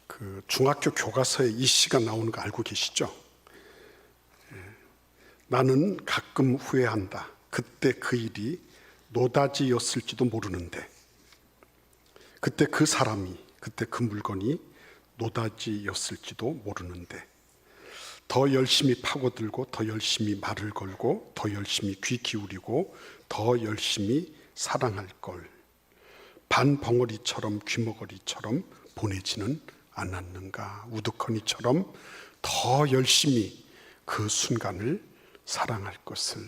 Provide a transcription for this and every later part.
그 중학교 교과서에 이 시가 나오는 거 알고 계시죠? 나는 가끔 후회한다. 그때 그 일이 노다지였을지도 모르는데, 그때 그 사람이, 그때 그 물건이 노다지였을지도 모르는데, 더 열심히 파고들고, 더 열심히 말을 걸고, 더 열심히 귀 기울이고, 더 열심히 사랑할 걸. 반벙어리처럼 귀머거리처럼 보내지는 않았는가. 우두커니처럼 더 열심히 그 순간을 사랑할 것을.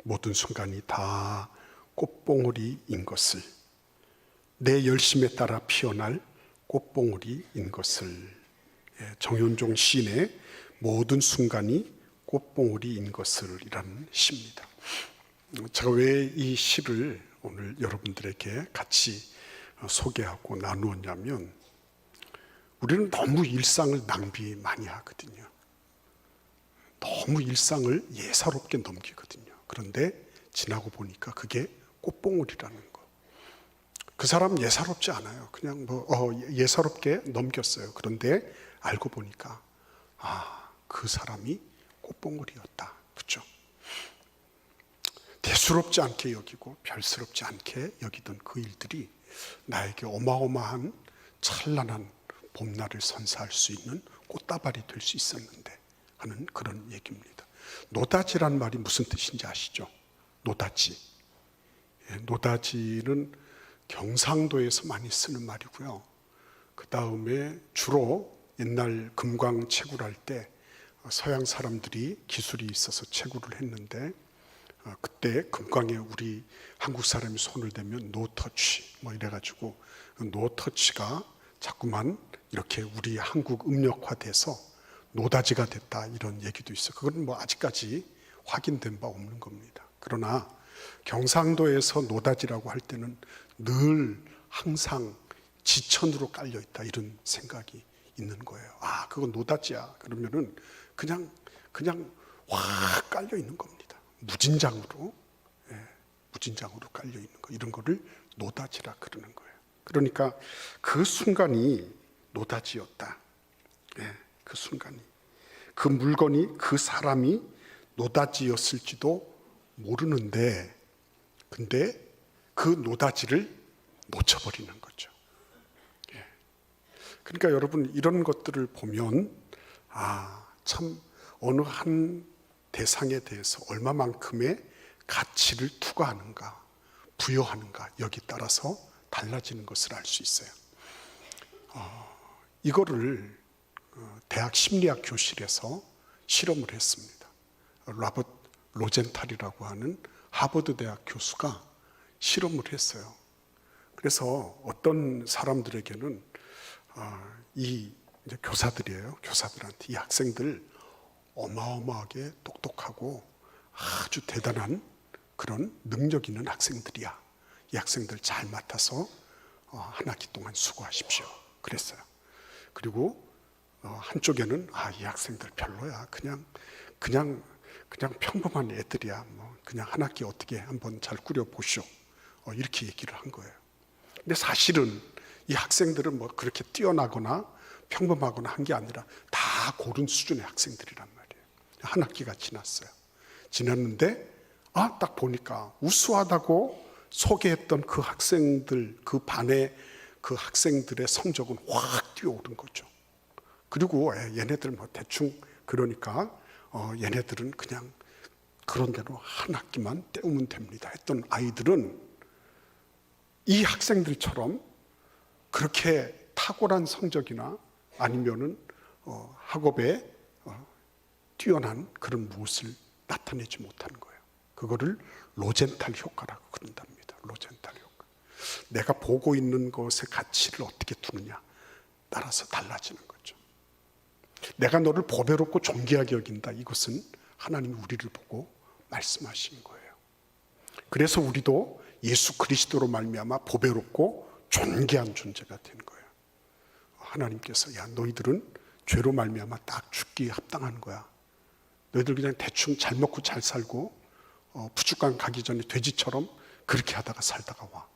모든 순간이 다 꽃봉오리인 것을, 내 열심에 따라 피어날 꽃봉오리인 것을. 정윤종 시인의 모든 순간이 꽃봉오리인 것을 이라는 시입니다. 제가 왜 이 시를 오늘 여러분들에게 같이 소개하고 나누었냐면, 우리는 너무 일상을 낭비 많이 하거든요. 너무 일상을 예사롭게 넘기거든요. 그런데 지나고 보니까 그게 꽃봉오리라는 거. 그 사람 예사롭지 않아요. 그냥 예사롭게 넘겼어요. 그런데 알고 보니까 그 사람이 꽃봉오리였다. 그렇죠? 대수롭지 않게 여기고 별스럽지 않게 여기던 그 일들이 나에게 어마어마한 찬란한 봄날을 선사할 수 있는 꽃다발이 될 수 있었는데 하는 그런 얘기입니다. 노다지란 말이 무슨 뜻인지 아시죠? 노다지. 노다지는 경상도에서 많이 쓰는 말이고요. 그 다음에 주로 옛날 금광 채굴할 때 서양 사람들이 기술이 있어서 채굴을 했는데, 그때 금광에 우리 한국 사람이 손을 대면 노터치 이래가지고 노터치가 자꾸만 이렇게 우리 한국 음력화돼서 노다지가 됐다, 이런 얘기도 있어요. 그건 아직까지 확인된 바 없는 겁니다. 그러나 경상도에서 노다지라고 할 때는 늘 항상 지천으로 깔려 있다, 이런 생각이 있는 거예요. 그건 노다지야. 그러면은 그냥 확 깔려 있는 겁니다. 무진장으로 깔려 있는 거, 이런 거를 노다지라 그러는 거예요. 그러니까 그 순간이 노다지였다. 그 순간이, 그 물건이, 그 사람이 노다지였을지도 모르는데, 근데 그 노다지를 놓쳐버리는 거죠. 그러니까 여러분, 이런 것들을 보면 참 어느 한 대상에 대해서 얼마만큼의 가치를 투과하는가, 부여하는가, 여기 따라서 달라지는 것을 알 수 있어요. 이거를 대학 심리학 교실에서 실험을 했습니다. 로버트 로젠탈이라고 하는 하버드 대학 교수가 실험을 했어요. 그래서 어떤 사람들에게는 이 교사들이에요. 교사들한테 이 학생들 어마어마하게 똑똑하고 아주 대단한 그런 능력 있는 학생들이야. 이 학생들 잘 맡아서 한 학기 동안 수고하십시오. 그랬어요. 그리고 한쪽에는 이 학생들 별로야. 그냥 평범한 애들이야. 그냥 한 학기 어떻게 한번 잘 꾸려보시오. 이렇게 얘기를 한 거예요. 근데 사실은 이 학생들은 그렇게 뛰어나거나 평범하거나 한 게 아니라 다 고른 수준의 학생들이란 말이에요. 한 학기가 지났는데 딱 보니까 우수하다고 소개했던 그 학생들, 그 반의 그 학생들의 성적은 확 뛰어오른 거죠. 그리고 얘네들 대충 그러니까 얘네들은 그냥 그런 대로 한 학기만 때우면 됩니다 했던 아이들은 이 학생들처럼 그렇게 탁월한 성적이나 아니면은 학업에 뛰어난 그런 무엇을 나타내지 못하는 거예요. 그거를 로젠탈 효과라고 그런답니다. 로젠탈 효과. 내가 보고 있는 것의 가치를 어떻게 두느냐 따라서 달라지는 거죠. 내가 너를 보배롭고 존귀하게 여긴다. 이것은 하나님이 우리를 보고 말씀하시는 거예요. 그래서 우리도 예수 그리스도로 말미암아 보배롭고 존귀한 존재가 되는 거예요. 하나님께서 너희들은 죄로 말미암아 딱 죽기에 합당한 거야. 너희들 그냥 대충 잘 먹고 잘 살고 부축간 가기 전에 돼지처럼 그렇게 하다가 살다가 와.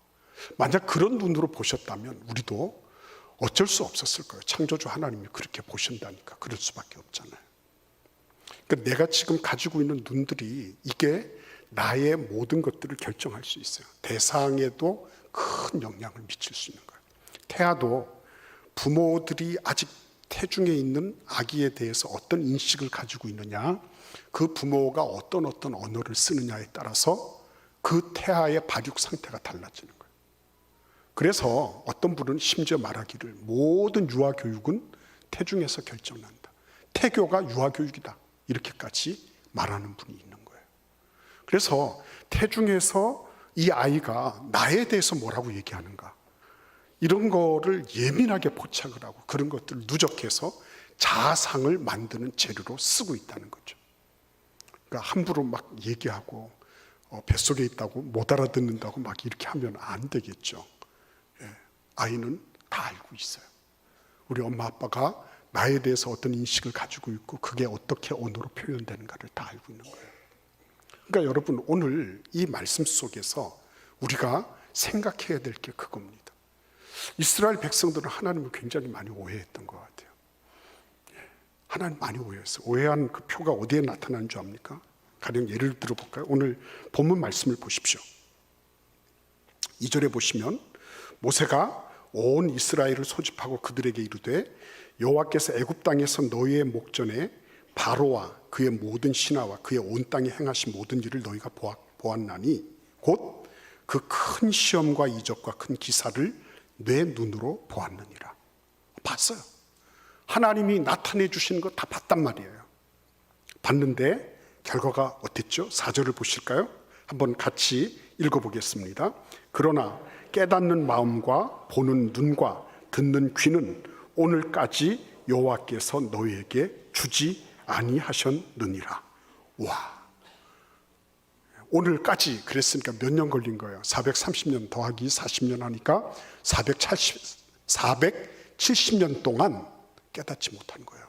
만약 그런 눈으로 보셨다면 우리도 어쩔 수 없었을 거예요. 창조주 하나님이 그렇게 보신다니까 그럴 수밖에 없잖아요. 그러니까 내가 지금 가지고 있는 눈들이 이게 나의 모든 것들을 결정할 수 있어요. 대상에도 큰 영향을 미칠 수 있는 거예요. 태아도 부모들이 아직 태중에 있는 아기에 대해서 어떤 인식을 가지고 있느냐, 그 부모가 어떤 언어를 쓰느냐에 따라서 그 태아의 발육 상태가 달라지는 거예요. 그래서 어떤 분은 심지어 말하기를 모든 유아교육은 태중에서 결정난다. 태교가 유아교육이다. 이렇게까지 말하는 분이 있는 거예요. 그래서 태중에서 이 아이가 나에 대해서 뭐라고 얘기하는가, 이런 거를 예민하게 포착을 하고 그런 것들을 누적해서 자아상을 만드는 재료로 쓰고 있다는 거죠. 그러니까 함부로 막 얘기하고 뱃속에 있다고 못 알아듣는다고 막 이렇게 하면 안 되겠죠. 아이는 다 알고 있어요. 우리 엄마 아빠가 나에 대해서 어떤 인식을 가지고 있고 그게 어떻게 언어로 표현되는가를 다 알고 있는 거예요. 그러니까 여러분, 오늘 이 말씀 속에서 우리가 생각해야 될 게 그겁니다. 이스라엘 백성들은 하나님을 굉장히 많이 오해했던 것 같아요. 하나님 많이 오해했어요. 오해한 그 표가 어디에 나타나는 줄 압니까? 가령 예를 들어볼까요? 오늘 본문 말씀을 보십시오. 2절에 보시면 모세가 온 이스라엘을 소집하고 그들에게 이르되 여호와께서 애굽 땅에서 너희의 목전에 바로와 그의 모든 신하와 그의 온 땅에 행하신 모든 일을 너희가 보았나니 곧 그 큰 시험과 이적과 큰 기사를 내 눈으로 보았느니라. 봤어요. 하나님이 나타내 주시는 거 다 봤단 말이에요. 봤는데 결과가 어땠죠? 4절을 보실까요? 한번 같이 읽어보겠습니다. 그러나 깨닫는 마음과 보는 눈과 듣는 귀는 오늘까지 여호와께서 너희에게 주지 아니하셨느니라. 와, 오늘까지 그랬으니까 몇 년 걸린 거예요? 430년 더하기 40년 하니까 470년 동안 깨닫지 못한 거예요.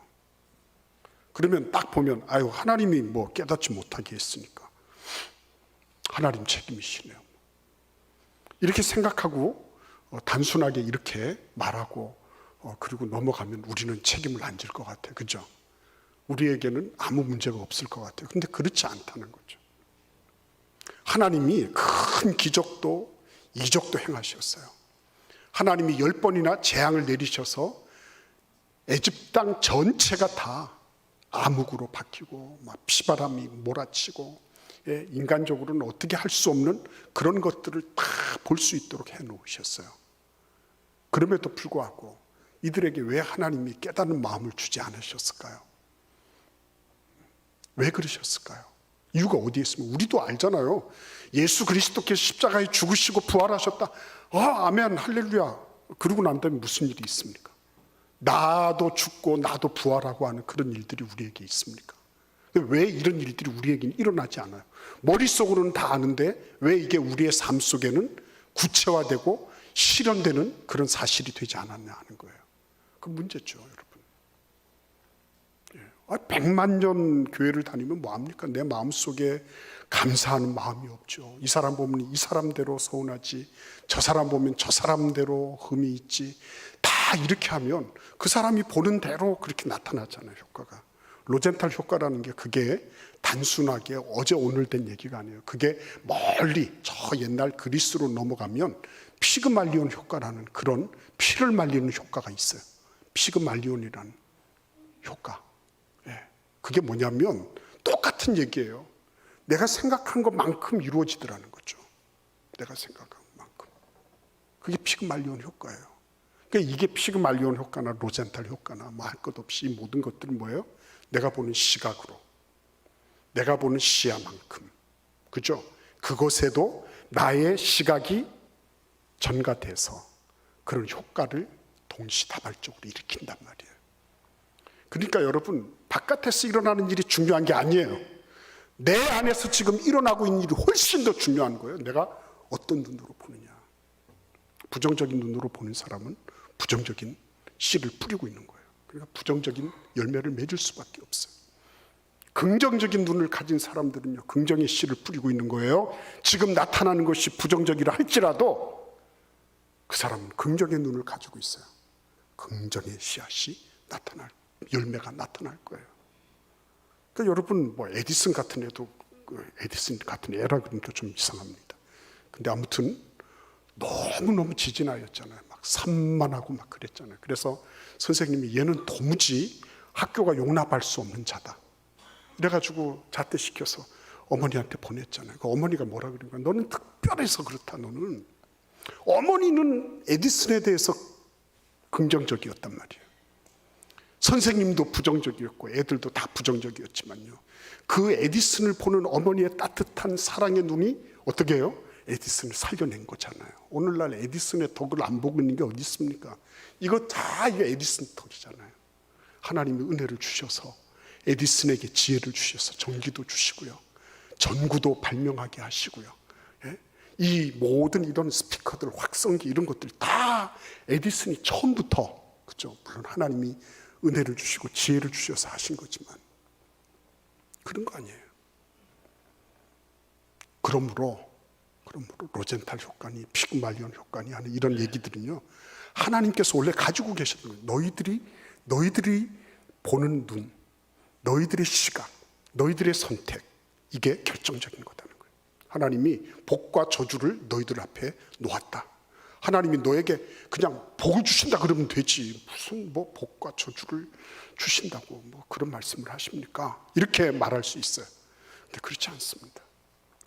그러면 딱 보면 아유, 하나님이 뭐 깨닫지 못하게 했으니까 하나님 책임이시네요. 이렇게 생각하고 단순하게 이렇게 말하고 그리고 넘어가면 우리는 책임을 안 질 것 같아요. 그죠? 우리에게는 아무 문제가 없을 것 같아요. 근데 그렇지 않다는 거죠. 하나님이 큰 기적도 이적도 행하셨어요. 하나님이 10번이나 재앙을 내리셔서 애굽 땅 전체가 다 암흑으로 바뀌고 막 피바람이 몰아치고, 인간적으로는 어떻게 할 수 없는 그런 것들을 다 볼 수 있도록 해놓으셨어요. 그럼에도 불구하고 이들에게 왜 하나님이 깨닫는 마음을 주지 않으셨을까요? 왜 그러셨을까요? 이유가 어디에 있으면 우리도 알잖아요. 예수 그리스도께서 십자가에 죽으시고 부활하셨다. 아멘, 할렐루야. 그러고 난 다음에 무슨 일이 있습니까? 나도 죽고 나도 부활하고 하는 그런 일들이 우리에게 있습니까? 왜 이런 일들이 우리에게는 일어나지 않아요? 머릿속으로는 다 아는데 왜 이게 우리의 삶 속에는 구체화되고 실현되는 그런 사실이 되지 않았냐 하는 거예요. 그 문제죠, 여러분. 100만 년 교회를 다니면 뭐합니까? 내 마음속에 감사하는 마음이 없죠. 이 사람 보면 이 사람대로 서운하지, 저 사람 보면 저 사람대로 흠이 있지. 다 이렇게 하면 그 사람이 보는 대로 그렇게 나타나잖아요, 효과가. 로젠탈 효과라는 게 그게 단순하게 어제 오늘 된 얘기가 아니에요. 그게 멀리 저 옛날 그리스로 넘어가면 피그말리온 효과라는 그런 피를 말리는 효과가 있어요. 피그말리온이라는 효과. 그게 뭐냐면 똑같은 얘기예요. 내가 생각한 것만큼 이루어지더라는 거죠. 내가 생각한 것만큼. 그게 피그말리온 효과예요. 그러니까 이게 피그말리온 효과나 로젠탈 효과나 뭐 할 것 없이 이 모든 것들은 뭐예요? 내가 보는 시각으로, 내가 보는 시야만큼, 그죠? 그것에도 나의 시각이 전가돼서 그런 효과를 동시다발적으로 일으킨단 말이에요. 그러니까 여러분, 바깥에서 일어나는 일이 중요한 게 아니에요. 내 안에서 지금 일어나고 있는 일이 훨씬 더 중요한 거예요. 내가 어떤 눈으로 보느냐. 부정적인 눈으로 보는 사람은 부정적인 씨를 뿌리고 있는 거예요. 그러니까 부정적인 열매를 맺을 수밖에 없어요. 긍정적인 눈을 가진 사람들은요, 긍정의 씨를 뿌리고 있는 거예요. 지금 나타나는 것이 부정적이라 할지라도 그 사람은 긍정의 눈을 가지고 있어요. 긍정의 씨앗이 열매가 나타날 거예요. 그러니까 여러분 뭐 에디슨 같은 애도 에디슨 같은 애라 그러니까 좀 이상합니다. 근데 아무튼 너무너무 지진하였잖아요. 막 산만하고 막 그랬잖아요. 그래서 선생님이 얘는 도무지 학교가 용납할 수 없는 자다. 이래가지고 자퇴시켜서 어머니한테 보냈잖아요. 그 어머니가 뭐라 그러니까 너는 특별해서 그렇다. 너는. 어머니는 에디슨에 대해서 긍정적이었단 말이에요. 선생님도 부정적이었고 애들도 다 부정적이었지만요. 그 에디슨을 보는 어머니의 따뜻한 사랑의 눈이 어떻게 해요? 에디슨을 살려낸 거잖아요. 오늘날 에디슨의 덕을 안 보고 있는 게 어디 있습니까? 이거 다 이거 에디슨 덕이잖아요. 하나님이 은혜를 주셔서 에디슨에게 지혜를 주셔서 전기도 주시고요. 전구도 발명하게 하시고요. 예? 이 모든 이런 스피커들, 확성기 이런 것들 다 에디슨이 처음부터, 그죠? 물론 하나님이 은혜를 주시고 지혜를 주셔서 하신 거지만 그런 거 아니에요. 그러므로 로젠탈 효과니 피그말리온 효과니 하는 이런 얘기들은요, 하나님께서 원래 가지고 계시는 거예요. 너희들이 보는 눈, 너희들의 시각, 너희들의 선택, 이게 결정적인 거다는 거예요. 하나님이 복과 저주를 너희들 앞에 놓았다. 하나님이 너에게 그냥 복을 주신다 그러면 되지, 무슨 뭐 복과 저주를 주신다고 뭐 그런 말씀을 하십니까? 이렇게 말할 수 있어요. 근데 그렇지 않습니다.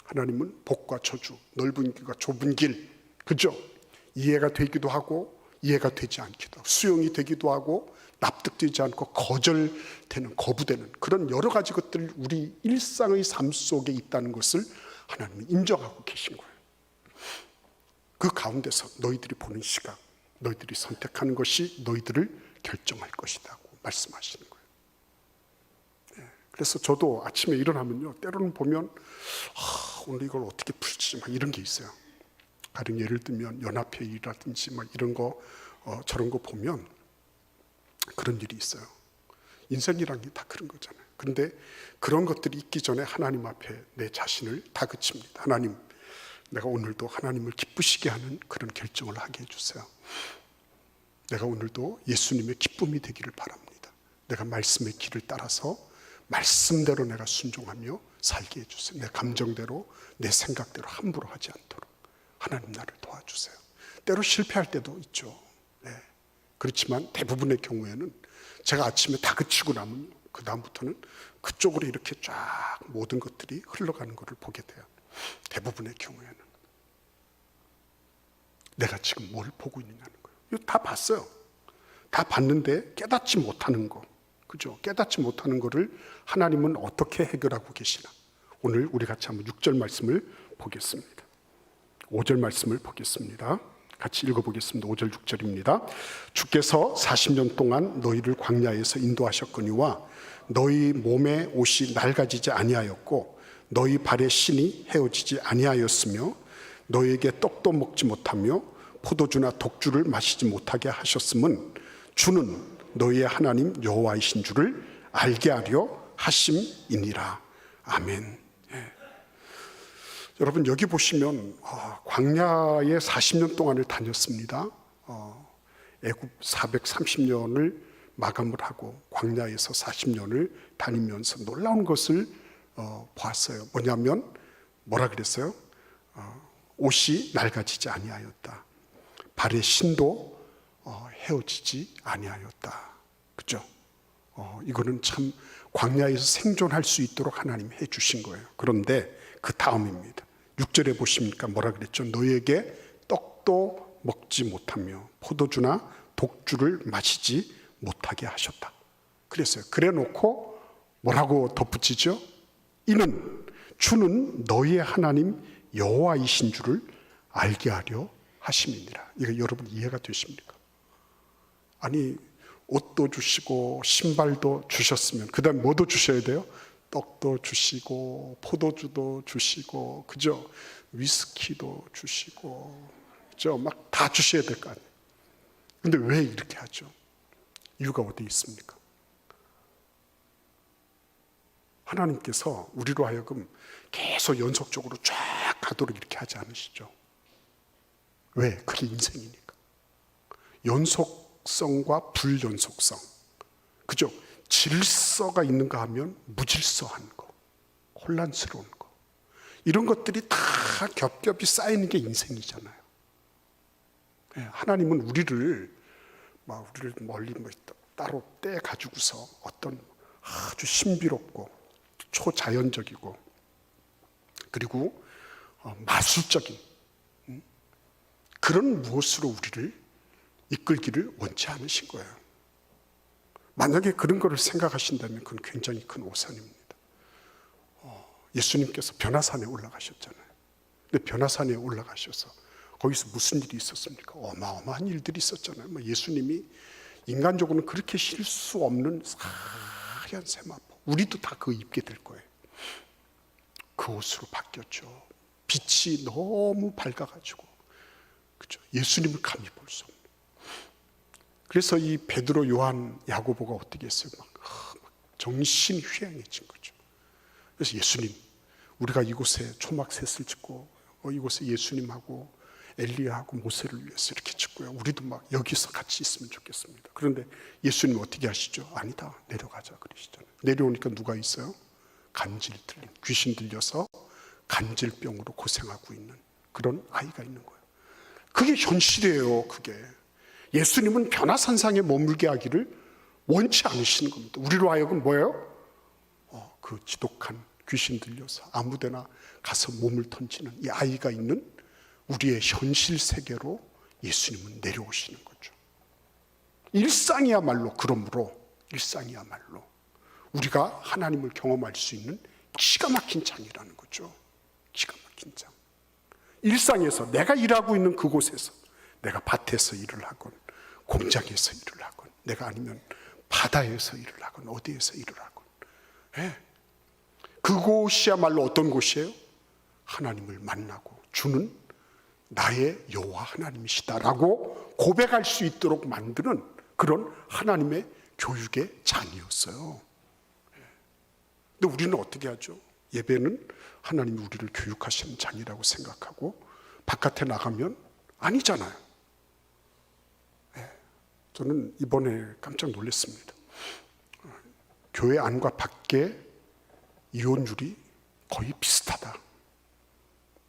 하나님은 복과 저주, 넓은 길과 좁은 길, 그죠? 이해가 되기도 하고 이해가 되지 않기도 하고, 수용이 되기도 하고 납득되지 않고 거절되는, 거부되는 그런 여러 가지 것들이 우리 일상의 삶 속에 있다는 것을 하나님이 인정하고 계신 거예요. 그 가운데서 너희들이 보는 시각, 너희들이 선택하는 것이 너희들을 결정할 것이라고 말씀하시는 거예요. 그래서 저도 아침에 일어나면요, 때로는 보면 오늘 이걸 어떻게 풀지 막 이런 게 있어요. 가령 예를 들면 연합회의라든지 막 이런 거 저런 거 보면 그런 일이 있어요. 인생이란 게 다 그런 거잖아요. 그런데 그런 것들이 있기 전에 하나님 앞에 내 자신을 다그칩니다. 하나님, 내가 오늘도 하나님을 기쁘시게 하는 그런 결정을 하게 해주세요. 내가 오늘도 예수님의 기쁨이 되기를 바랍니다. 내가 말씀의 길을 따라서 말씀대로 내가 순종하며 살게 해주세요. 내 감정대로, 내 생각대로 함부로 하지 않도록 하나님 나를 도와주세요. 때로 실패할 때도 있죠. 네. 그렇지만 대부분의 경우에는 제가 아침에 다그치고 나면 그 다음부터는 그쪽으로 이렇게 쫙 모든 것들이 흘러가는 것을 보게 돼요. 대부분의 경우에는 내가 지금 뭘 보고 있느냐는 거예요. 이거 다 봤어요. 다 봤는데 깨닫지 못하는 거, 그죠? 깨닫지 못하는 거를 하나님은 어떻게 해결하고 계시나? 오늘 우리 같이 한번 6절 말씀을 보겠습니다. 5절 말씀을 보겠습니다. 같이 읽어보겠습니다. 5절 6절입니다. 주께서 40년 동안 너희를 광야에서 인도하셨거니와 너희 몸의 옷이 낡아지지 아니하였고 너희 발의 신이 헤어지지 아니하였으며 너희에게 떡도 먹지 못하며 포도주나 독주를 마시지 못하게 하셨음은 주는 너희의 하나님 여호와이신 줄을 알게 하려 하심이니라. 아멘. 예. 여러분 여기 보시면 광야에 40년 동안을 다녔습니다. 애굽 430년을 마감을 하고 광야에서 40년을 다니면서 놀라운 것을 봤어요. 뭐냐면 뭐라 그랬어요? 옷이 낡아지지 아니하였다. 발의 신도 헤어지지 아니하였다. 그죠? 이거는 참 광야에서 생존할 수 있도록 하나님 해주신 거예요. 그런데 그 다음입니다. 6절에 보십니까? 뭐라 그랬죠? 너희에게 떡도 먹지 못하며 포도주나 독주를 마시지 못하게 하셨다. 그랬어요. 그래 놓고 뭐라고 덧붙이죠? 이는 주는 너희의 하나님 여호와이신 줄을 알게 하려 하심이니라. 이거 여러분 이해가 되십니까? 아니 옷도 주시고 신발도 주셨으면 그 다음 뭐도 주셔야 돼요? 떡도 주시고 포도주도 주시고, 그죠? 위스키도 주시고, 그죠? 막 다 주셔야 될 거 아니에요. 근데 왜 이렇게 하죠? 이유가 어디 있습니까? 하나님께서 우리로 하여금 계속 연속적으로 쫙 가도록 이렇게 하지 않으시죠? 왜? 그게 인생이니까. 연속 연속성과 불연속성. 그죠? 질서가 있는가 하면 무질서한 거, 혼란스러운 거. 이런 것들이 다 겹겹이 쌓이는 게 인생이잖아요. 하나님은 우리를 멀리 따로 떼 가지고서 어떤 아주 신비롭고 초자연적이고 그리고 마술적인 그런 무엇으로 우리를 이끌기를 원치 않으신 거예요. 만약에 그런 거를 생각하신다면 그건 굉장히 큰 오산입니다. 예수님께서 변화산에 올라가셨잖아요. 근데 변화산에 올라가셔서 거기서 무슨 일이 있었습니까? 어마어마한 일들이 있었잖아요. 예수님이 인간적으로는 그렇게 쉴 수 없는 하얀 세마포, 우리도 다 그거 입게 될 거예요. 그 옷으로 바뀌었죠. 빛이 너무 밝아가지고, 그죠? 예수님을 감히 볼 수 없는. 그래서 이 베드로, 요한, 야고보가 어떻게 했어요? 막 정신이 휘황해진 거죠. 그래서 예수님, 우리가 이곳에 초막셋을 짓고 이곳에 예수님하고 엘리야하고 모세를 위해서 이렇게 짓고요. 우리도 막 여기서 같이 있으면 좋겠습니다. 그런데 예수님 어떻게 하시죠? 아니다, 내려가자 그러시잖아요. 내려오니까 누가 있어요? 간질 들린, 귀신 들려서 간질병으로 고생하고 있는 그런 아이가 있는 거예요. 그게 현실이에요. 그게 예수님은 변화산상에 머물게 하기를 원치 않으시는 겁니다. 우리로 하여금 뭐예요? 그 지독한 귀신 들려서 아무데나 가서 몸을 던지는 이 아이가 있는 우리의 현실 세계로 예수님은 내려오시는 거죠. 일상이야말로, 그러므로 일상이야말로 우리가 하나님을 경험할 수 있는 기가 막힌 장이라는 거죠. 기가 막힌 장. 일상에서 내가 일하고 있는 그곳에서, 내가 밭에서 일을 하건 공장에서 일을 하건 내가 아니면 바다에서 일을 하건 어디에서 일을 하건, 그곳이야말로 어떤 곳이에요? 하나님을 만나고 주는 나의 여호와 하나님이시다라고 고백할 수 있도록 만드는 그런 하나님의 교육의 장이었어요. 근데 우리는 어떻게 하죠? 예배는 하나님이 우리를 교육하시는 장이라고 생각하고 바깥에 나가면 아니잖아요. 저는 이번에 깜짝 놀랐습니다. 교회 안과 밖에 이혼율이 거의 비슷하다.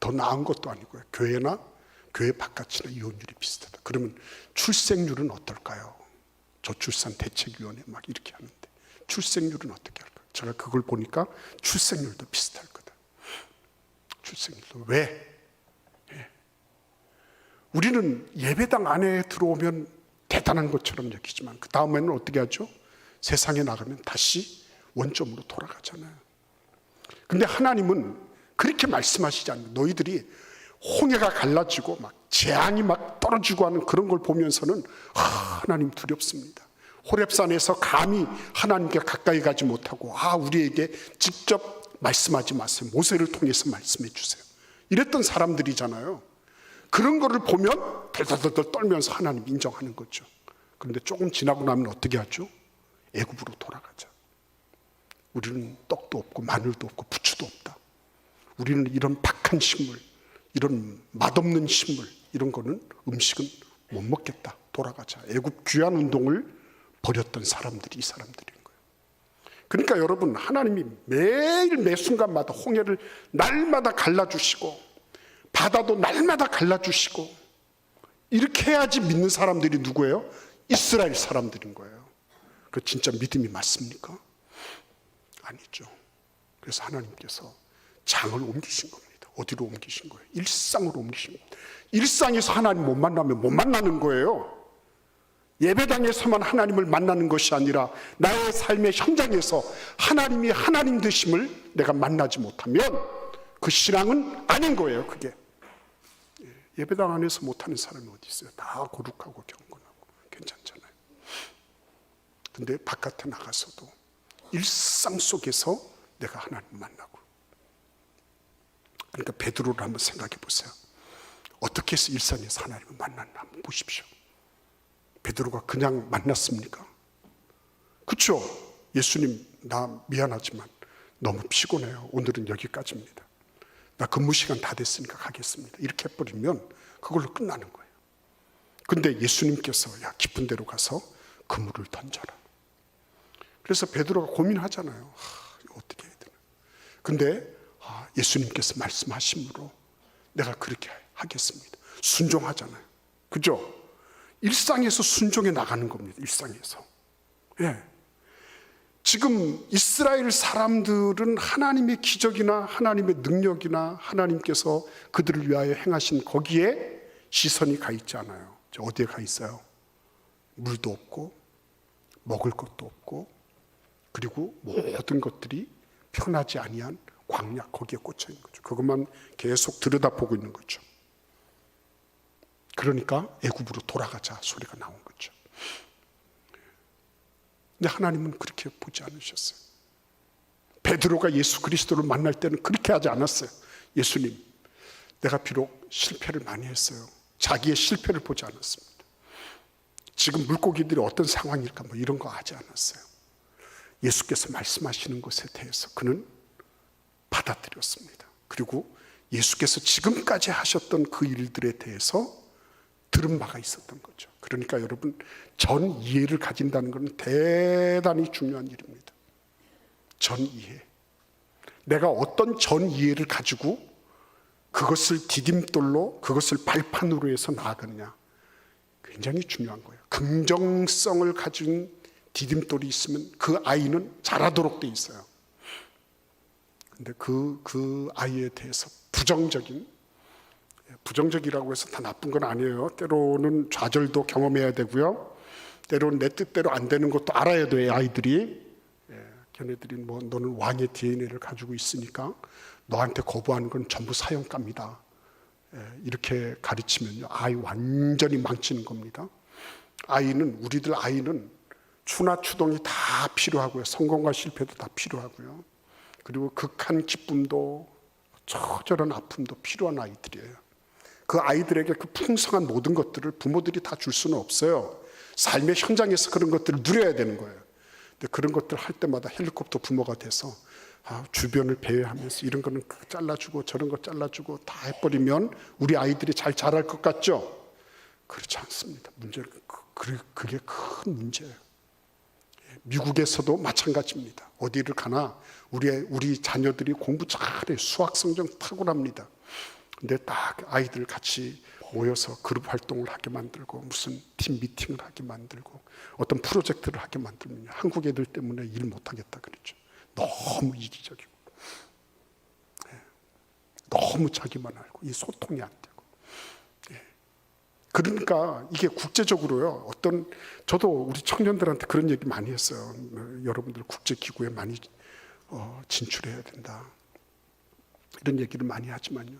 더 나은 것도 아니고요. 교회나 교회 바깥이나 이혼율이 비슷하다. 그러면 출생률은 어떨까요? 저출산대책위원회 막 이렇게 하는데 출생률은 어떻게 할까요? 제가 그걸 보니까 출생률도 비슷할 거다. 출생률도. 왜? 우리는 예배당 안에 들어오면 대단한 것처럼 여기지만 그 다음에는 어떻게 하죠? 세상에 나가면 다시 원점으로 돌아가잖아요. 근데 하나님은 그렇게 말씀하시지 않는, 너희들이 홍해가 갈라지고 막 재앙이 막 떨어지고 하는 그런 걸 보면서는 하나님 두렵습니다. 호렙산에서 감히 하나님께 가까이 가지 못하고 우리에게 직접 말씀하지 마세요. 모세를 통해서 말씀해 주세요. 이랬던 사람들이잖아요. 그런 거를 보면 덜덜덜 떨면서 하나님 인정하는 거죠. 그런데 조금 지나고 나면 어떻게 하죠? 애굽으로 돌아가자. 우리는 떡도 없고 마늘도 없고 부추도 없다. 우리는 이런 박한 식물, 이런 맛없는 식물, 이런 거는 음식은 못 먹겠다. 돌아가자. 애굽 귀환 운동을 벌였던 사람들이 이 사람들인 거예요. 그러니까 여러분, 하나님이 매일 매 순간마다 홍해를 날마다 갈라주시고 바다도 날마다 갈라주시고 이렇게 해야지 믿는 사람들이 누구예요? 이스라엘 사람들인 거예요. 그 진짜 믿음이 맞습니까? 아니죠. 그래서 하나님께서 장을 옮기신 겁니다. 어디로 옮기신 거예요? 일상으로 옮기신 겁니다. 일상에서 하나님 못 만나면 못 만나는 거예요. 예배당에서만 하나님을 만나는 것이 아니라 나의 삶의 현장에서 하나님이 하나님 되심을 내가 만나지 못하면 그 신앙은 아닌 거예요. 그게 예배당 안에서 못하는 사람이 어디 있어요? 다 거룩하고 경건하고 괜찮잖아요. 근데 바깥에 나가서도 일상 속에서 내가 하나님 만나고, 그러니까 베드로를 한번 생각해 보세요. 어떻게 해서 일상에서 하나님을 만났나 한번 보십시오. 베드로가 그냥 만났습니까? 그렇죠? 예수님, 나 미안하지만 너무 피곤해요. 오늘은 여기까지입니다. 나 근무 시간 다 됐으니까 가겠습니다. 이렇게 해버리면 그걸로 끝나는 거예요. 근데 예수님께서 야, 깊은 데로 가서 그물을 던져라. 그래서 베드로가 고민하잖아요. 이거 어떻게 해야 되나. 근데 예수님께서 말씀하심으로 내가 그렇게 하겠습니다. 순종하잖아요. 그죠? 일상에서 순종해 나가는 겁니다. 일상에서. 예. 지금 이스라엘 사람들은 하나님의 기적이나 하나님의 능력이나 하나님께서 그들을 위하여 행하신 거기에 시선이 가 있지 않아요. 어디에 가 있어요? 물도 없고 먹을 것도 없고 그리고 모든 것들이 편하지 아니한 광야, 거기에 꽂혀 있는 거죠. 그것만 계속 들여다보고 있는 거죠. 그러니까 애굽으로 돌아가자 소리가 나온 거죠. 근데 하나님은 그렇게 보지 않으셨어요. 베드로가 예수 그리스도를 만날 때는 그렇게 하지 않았어요. 예수님, 내가 비록 실패를 많이 했어요. 자기의 실패를 보지 않았습니다. 지금 물고기들이 어떤 상황일까 뭐 이런 거 하지 않았어요. 예수께서 말씀하시는 것에 대해서 그는 받아들였습니다. 그리고 예수께서 지금까지 하셨던 그 일들에 대해서 들은 바가 있었던 거죠. 그러니까 여러분, 전 이해를 가진다는 것은 대단히 중요한 일입니다. 전 이해. 내가 어떤 전 이해를 가지고 그것을 디딤돌로, 그것을 발판으로 해서 나아가느냐, 굉장히 중요한 거예요. 긍정성을 가진 디딤돌이 있으면 그 아이는 자라도록 돼 있어요. 근데 그 아이에 대해서 부정적이라고 해서 다 나쁜 건 아니에요. 때로는 좌절도 경험해야 되고요. 때로는 내 뜻대로 안 되는 것도 알아야 돼요. 아이들이. 걔네들이 뭐 너는 왕의 DNA를 가지고 있으니까 너한테 거부하는 건 전부 사형감이다. 이렇게 가르치면요, 아이 완전히 망치는 겁니다. 우리들 아이는 추나 추동이 다 필요하고요. 성공과 실패도 다 필요하고요. 그리고 극한 기쁨도 처절한 아픔도 필요한 아이들이에요. 그 아이들에게 그 풍성한 모든 것들을 부모들이 다 줄 수는 없어요. 삶의 현장에서 그런 것들을 누려야 되는 거예요. 근데 그런 것들 할 때마다 헬리콥터 부모가 돼서 주변을 배회하면서 이런 거는 잘라주고 저런 거 잘라주고 다 해버리면 우리 아이들이 잘 자랄 것 같죠? 그렇지 않습니다. 문제는 그게 큰 문제예요. 미국에서도 마찬가지입니다. 어디를 가나 우리 자녀들이 공부 잘해, 수학 성적 탁월합니다. 근데 딱 아이들 같이 모여서 그룹 활동을 하게 만들고 무슨 팀 미팅을 하게 만들고 어떤 프로젝트를 하게 만들면 한국 애들 때문에 일 못하겠다 그랬죠. 너무 이기적이고 너무 자기만 알고 이 소통이 안 되고. 그러니까 이게 국제적으로요, 저도 우리 청년들한테 그런 얘기 많이 했어요. 여러분들 국제기구에 많이 진출해야 된다, 이런 얘기를 많이 하지만요,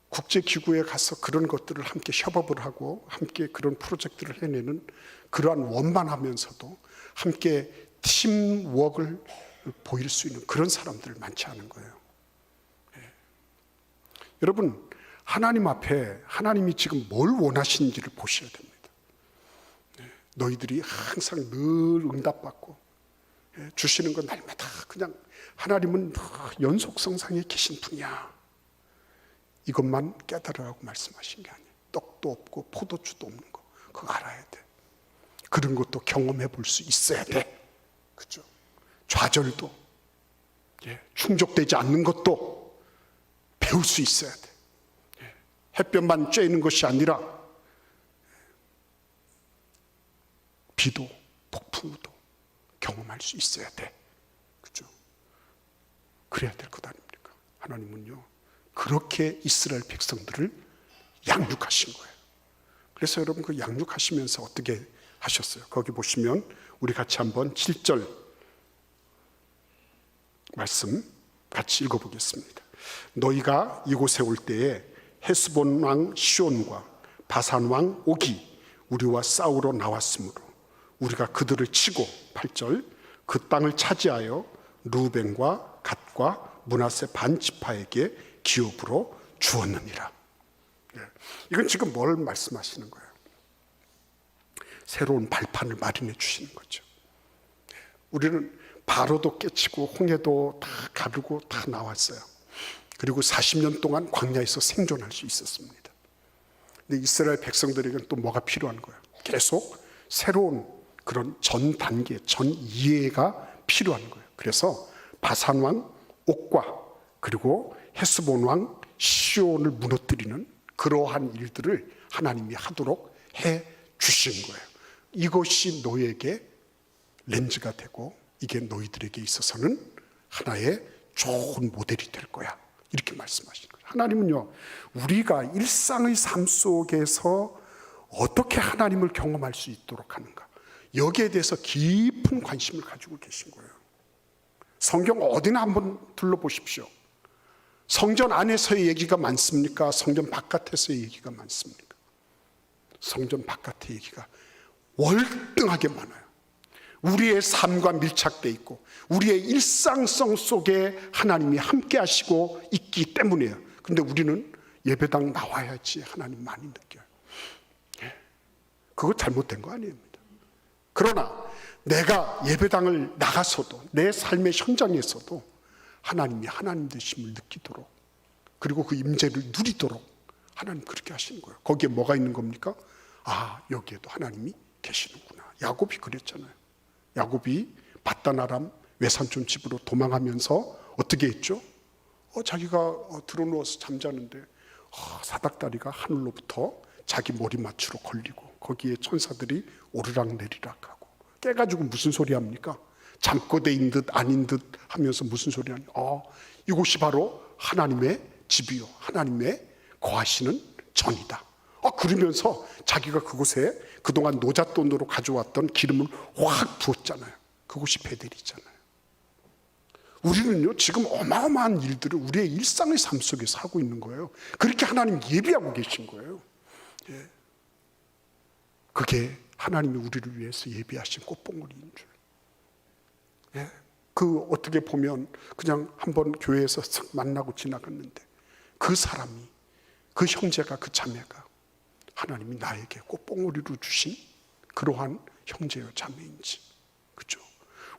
국제기구에 가서 그런 것들을 함께 협업을 하고 함께 그런 프로젝트를 해내는 그러한 원만하면서도 함께 팀워크를 보일 수 있는 그런 사람들 많지 않은 거예요. 여러분, 하나님 앞에 하나님이 지금 뭘 원하시는지를 보셔야 됩니다. 너희들이 항상 늘 응답받고 주시는 건 날마다 그냥 하나님은 연속성상에 계신 분이야, 이것만 깨달으라고 말씀하신 게 아니에요. 떡도 없고 포도주도 없는 거, 그거 알아야 돼. 그런 것도 경험해 볼 수 있어야 돼. 그죠? 좌절도, 충족되지 않는 것도 배울 수 있어야 돼. 햇볕만 쬐는 것이 아니라 비도 폭풍우도 경험할 수 있어야 돼. 그죠? 그래야 될 것 아닙니까? 하나님은요, 그렇게 이스라엘 백성들을 양육하신 거예요. 그래서 여러분, 그 양육하시면서 어떻게 하셨어요? 거기 보시면 우리 같이 한번 7절 말씀 같이 읽어보겠습니다. 너희가 이곳에 올 때에 헤스본 왕 시온과 바산 왕 오기 우리와 싸우러 나왔으므로 우리가 그들을 치고, 8절, 그 땅을 차지하여 루벤과 갓과 므낫세 반 지파에게 기업으로 주었느니라. 이건 지금 뭘 말씀하시는 거예요? 새로운 발판을 마련해 주시는 거죠. 우리는 바로도 깨치고 홍해도 다 가르고 다 나왔어요. 그리고 40년 동안 광야에서 생존할 수 있었습니다. 근데 이스라엘 백성들에게는 또 뭐가 필요한 거예요? 계속 새로운 그런 전 단계, 전 이해가 필요한 거예요. 그래서 바산 왕 옥과 그리고 헤스본 왕 시온을 무너뜨리는 그러한 일들을 하나님이 하도록 해 주신 거예요. 이것이 너에게 렌즈가 되고 이게 너희들에게 있어서는 하나의 좋은 모델이 될 거야. 이렇게 말씀하시는 거예요. 하나님은요, 우리가 일상의 삶 속에서 어떻게 하나님을 경험할 수 있도록 하는가, 여기에 대해서 깊은 관심을 가지고 계신 거예요. 성경 어디나 한번 둘러보십시오. 성전 안에서의 얘기가 많습니까? 성전 바깥에서의 얘기가 많습니까? 성전 바깥의 얘기가 월등하게 많아요. 우리의 삶과 밀착되어 있고 우리의 일상성 속에 하나님이 함께 하시고 있기 때문이에요. 근데 우리는 예배당 나와야지 하나님 많이 느껴요. 그거 잘못된 거 아닙니다. 그러나 내가 예배당을 나가서도 내 삶의 현장에서도 하나님이 하나님 되심을 느끼도록, 그리고 그 임재를 누리도록 하나님 그렇게 하시는 거예요. 거기에 뭐가 있는 겁니까? 아, 여기에도 하나님이 계시는구나. 야곱이 그랬잖아요. 야곱이 밧단 아람 외삼촌 집으로 도망하면서 어떻게 했죠? 자기가 들어누워서 잠자는데 사닥다리가 하늘로부터 자기 머리맡으로 걸리고 거기에 천사들이 오르락내리락 하고 깨가지고 무슨 소리 합니까? 잠꼬대인 듯 아닌 듯 하면서 무슨 소리 하냐? 이곳이 바로 하나님의 집이요, 하나님의 거하시는 전이다. 그러면서 자기가 그곳에 그동안 노잣돈으로 가져왔던 기름을 확 부었잖아요. 그곳이 베델이잖아요. 우리는요, 지금 어마어마한 일들을 우리의 일상의 삶 속에서 하고 있는 거예요. 그렇게 하나님 예비하고 계신 거예요. 예. 그게 하나님이 우리를 위해서 예비하신 꽃봉오리인 줄. 예. 그 어떻게 보면 그냥 한번 교회에서 쓱 만나고 지나갔는데 그 사람이, 그 형제가, 그 자매가 하나님이 나에게 꽃봉오리로 주신 그러한 형제요 자매인지, 그렇죠?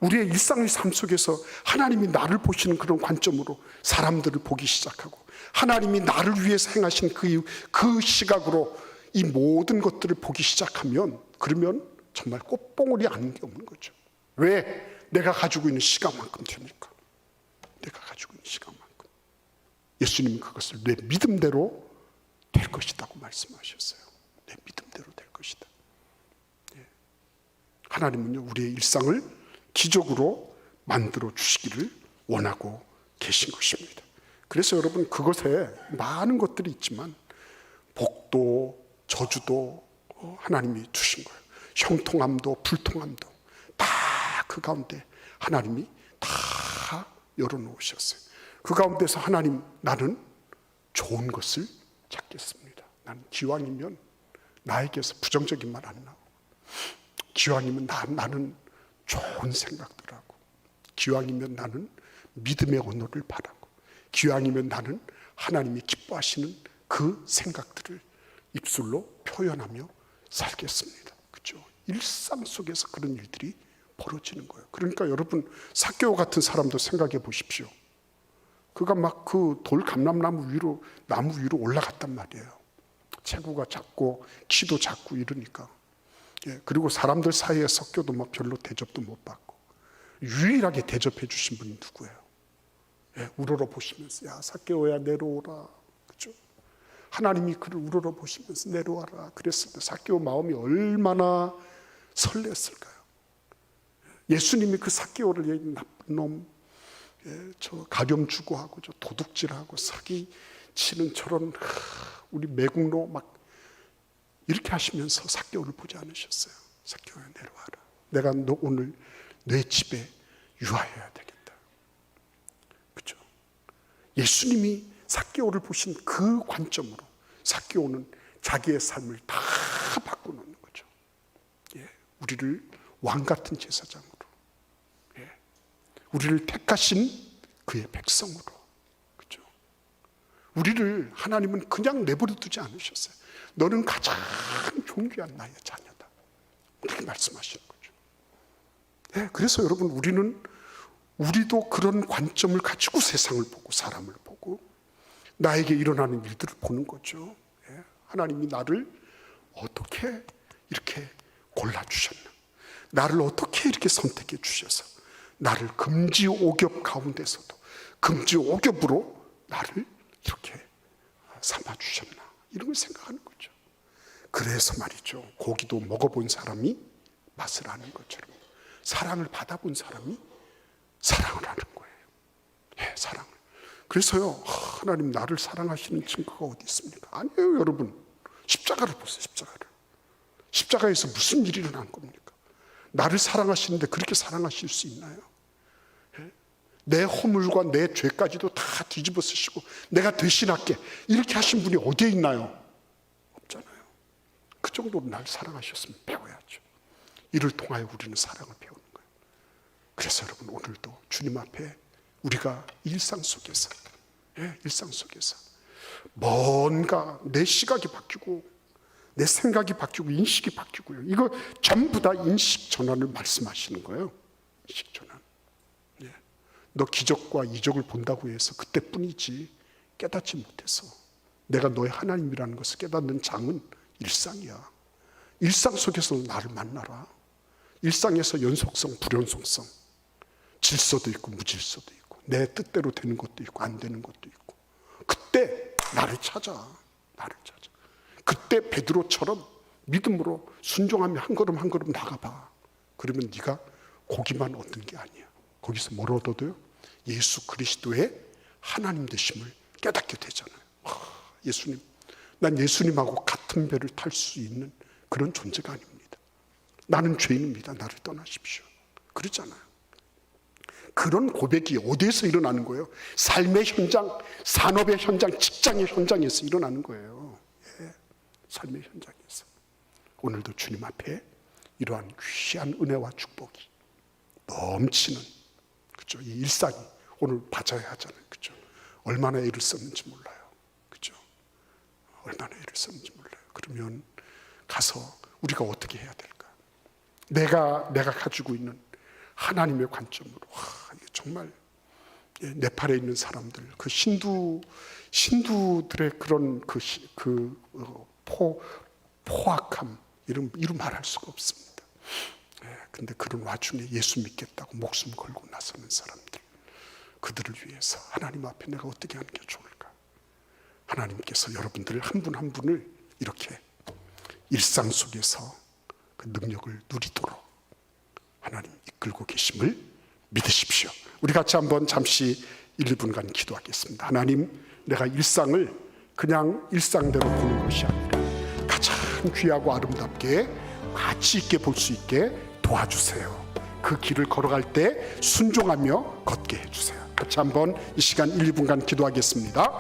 우리의 일상의 삶 속에서 하나님이 나를 보시는 그런 관점으로 사람들을 보기 시작하고 하나님이 나를 위해서 행하신 그 시각으로 이 모든 것들을 보기 시작하면, 그러면 정말 꽃봉오리 아닌 게 없는 거죠. 왜? 내가 가지고 있는 시간만큼 되니까. 내가 가지고 있는 시간만큼. 예수님은 그것을 내 믿음대로 될 것이라고 말씀하셨어요. 내 믿음대로 될 것이다. 하나님은요, 우리의 일상을 기적으로 만들어 주시기를 원하고 계신 것입니다. 그래서 여러분, 그것에 많은 것들이 있지만 복도, 저주도 하나님이 주신 거예요. 형통함도 불통함도 다 그 가운데 하나님이 다 열어놓으셨어요. 그 가운데서 하나님, 나는 좋은 것을 찾겠습니다. 나는 기왕이면 나에게서 부정적인 말 안 나오고, 기왕이면 나는 좋은 생각들 하고, 기왕이면 나는 믿음의 언어를 바라고, 기왕이면 나는 하나님이 기뻐하시는 그 생각들을 입술로 표현하며 살겠습니다. 그렇죠? 일상 속에서 그런 일들이 벌어지는 거예요. 그러니까 여러분, 삭개오 같은 사람도 생각해 보십시오. 그가 막 그 돌 감람나무 위로, 나무 위로 올라갔단 말이에요. 체구가 작고 키도 작고 이러니까. 그리고 사람들 사이에 섞여도 막 별로 대접도 못 받고, 유일하게 대접해 주신 분이 누구예요? 우러러 보시면서, 야 삭개오야 내려오라. 그렇죠? 하나님이 그를 우러러 보시면서 내려와라 그랬을 때 삭개오 마음이 얼마나 설렜을까요? 예수님이 그 삭개오를, 나쁜 놈, 저 가렴 주고 하고 저 도둑질하고 사기 치는 저런 우리 매국노 막 이렇게 하시면서 삭개오를 보지 않으셨어요. 삭개오야 내려와라. 내가 너 오늘 내 집에 유하여야 되겠다. 그렇죠? 예수님이 삭개오를 보신 그 관점으로 삭개오는 자기의 삶을 다 바꿔놓는 거죠. 우리를 왕 같은 제사장으로, 우리를 택하신 그의 백성으로, 그렇죠? 우리를 하나님은 그냥 내버려 두지 않으셨어요. 너는 가장 존귀한 나의 자녀다. 이렇게 말씀하시는 거죠. 그래서 여러분, 우리도 그런 관점을 가지고 세상을 보고 사람을 보고 나에게 일어나는 일들을 보는 거죠. 하나님이 나를 어떻게 이렇게 골라주셨나, 나를 어떻게 이렇게 선택해 주셔서 나를 금지옥엽 가운데서도 금지옥엽으로 나를 이렇게 삼아주셨나, 이런 걸 생각하는 거죠. 그래서 말이죠, 고기도 먹어본 사람이 맛을 아는 것처럼 사랑을 받아본 사람이 사랑을 하는 거예요. 예, 사랑을. 그래서요, 하나님 나를 사랑하시는 증거가 어디 있습니까? 아니에요, 여러분. 십자가를 보세요, 십자가를. 십자가에서 무슨 일이 일어난 겁니까? 나를 사랑하시는데 그렇게 사랑하실 수 있나요? 예? 내 허물과 내 죄까지도 다 뒤집어 쓰시고 내가 대신할게, 이렇게 하신 분이 어디에 있나요? 없잖아요. 그 정도로 날 사랑하셨으면 배워야죠. 이를 통하여 우리는 사랑을 배우는 거예요. 그래서 여러분, 오늘도 주님 앞에 우리가 일상 속에서, 예, 일상 속에서 뭔가 내 시각이 바뀌고 내 생각이 바뀌고 인식이 바뀌고요. 이거 전부 다 인식 전환을 말씀하시는 거예요. 인식 전환. 예. 너 기적과 이적을 본다고 해서 그때뿐이지 깨닫지 못해서 내가 너의 하나님이라는 것을 깨닫는 장은 일상이야. 일상 속에서 나를 만나라. 일상에서 연속성, 불연속성, 질서도 있고 무질서도 있고 내 뜻대로 되는 것도 있고 안 되는 것도 있고, 그때 나를 찾아. 나를 찾아. 그때 베드로처럼 믿음으로 순종하며 한 걸음 한 걸음 나가봐. 그러면 네가 고기만 얻는 게 아니야. 거기서 뭘 얻어도요? 예수 그리스도의 하나님 되심을 깨닫게 되잖아요. 예수님, 난 예수님하고 같은 배를 탈 수 있는 그런 존재가 아닙니다. 나는 죄인입니다. 나를 떠나십시오. 그러잖아요. 그런 고백이 어디에서 일어나는 거예요? 삶의 현장, 산업의 현장, 직장의 현장에서 일어나는 거예요. 예, 삶의 현장에서. 오늘도 주님 앞에 이러한 귀한 은혜와 축복이 넘치는, 그죠? 이 일상이 오늘 맞아야 하잖아요. 그죠? 얼마나 애를 썼는지 몰라요. 그죠? 얼마나 애를 썼는지 몰라요. 그러면 가서 우리가 어떻게 해야 될까? 내가 가지고 있는 하나님의 관점으로, 이게 정말 네팔에 있는 사람들, 그 신두들의 그런 포악함, 이루 말할 수가 없습니다. 근데 그런 와중에 예수 믿겠다고 목숨 걸고 나서는 사람들, 그들을 위해서 하나님 앞에 내가 어떻게 하는 게 좋을까? 하나님께서 여러분들 한 분 한 분을 이렇게 일상 속에서 그 능력을 누리도록 하나님 이끌고 계심을 믿으십시오. 우리 같이 한번 잠시 1, 2분간 기도하겠습니다. 하나님, 내가 일상을 그냥 일상대로 보는 것이 아니라 가장 귀하고 아름답게 가치 있게 볼 수 있게 도와주세요. 그 길을 걸어갈 때 순종하며 걷게 해주세요. 같이 한번 이 시간 1, 2분간 기도하겠습니다.